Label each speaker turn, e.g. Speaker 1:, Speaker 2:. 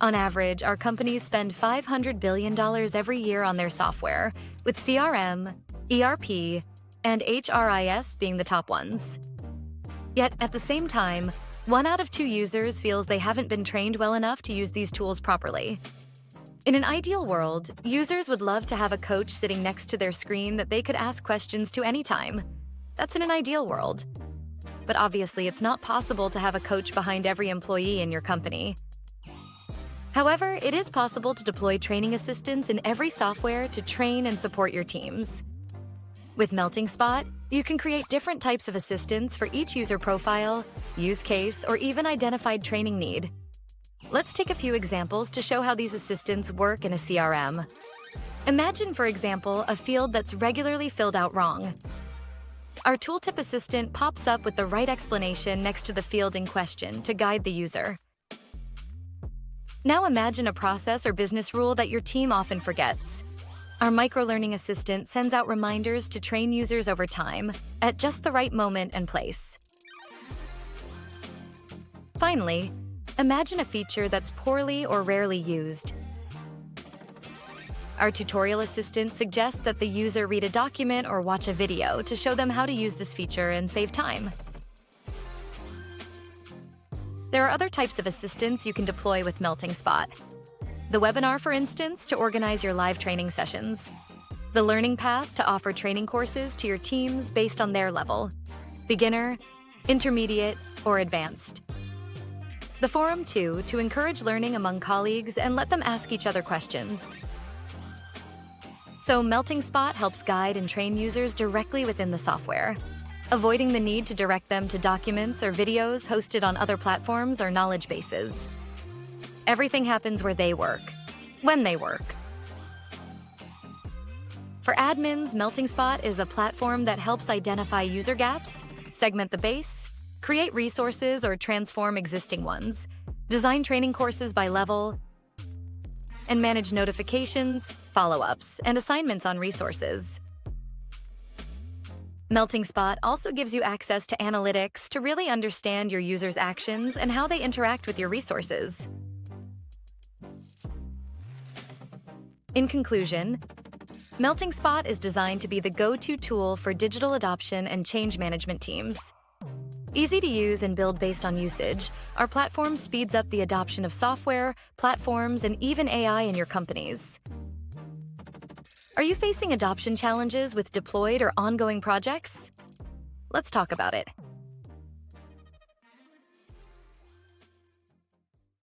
Speaker 1: On average, our companies spend $500 billion every year on their software, with CRM, ERP, and HRIS being the top ones. Yet, at the same time, 1 out of 2 users feels they haven't been trained well enough to use these tools properly. In an ideal world, users would love to have a coach sitting next to their screen that they could ask questions to anytime. That's in an ideal world. But obviously, it's not possible to have a coach behind every employee in your company. However, it is possible to deploy training assistants in every software to train and support your teams. With MeltingSpot, you can create different types of assistants for each user profile, use case, or even identified training need. Let's take a few examples to show how these assistants work in a CRM. Imagine, for example, a field that's regularly filled out wrong. Our Tooltip Assistant pops up with the right explanation next to the field in question to guide the user. Now imagine a process or business rule that your team often forgets. Our Microlearning Assistant sends out reminders to train users over time, at just the right moment and place. Finally, imagine a feature that's poorly or rarely used. Our tutorial assistant suggests that the user read a document or watch a video to show them how to use this feature and save time. There are other types of assistants you can deploy with MeltingSpot. The webinar, for instance, to organize your live training sessions. The learning path to offer training courses to your teams based on their level, beginner, intermediate, or advanced. The forum, too, to encourage learning among colleagues and let them ask each other questions. So MeltingSpot helps guide and train users directly within the software, avoiding the need to direct them to documents or videos hosted on other platforms or knowledge bases. Everything happens where they work, when they work. For admins, MeltingSpot is a platform that helps identify user gaps, segment the base, create resources or transform existing ones, design training courses by level, and manage notifications, follow-ups, and assignments on resources. MeltingSpot also gives you access to analytics to really understand your users' actions and how they interact with your resources. In conclusion, MeltingSpot is designed to be the go-to tool for digital adoption and change management teams. Easy to use and build based on usage, our platform speeds up the adoption of software, platforms, and even AI in your companies. Are you facing adoption challenges with deployed or ongoing projects? Let's talk about it.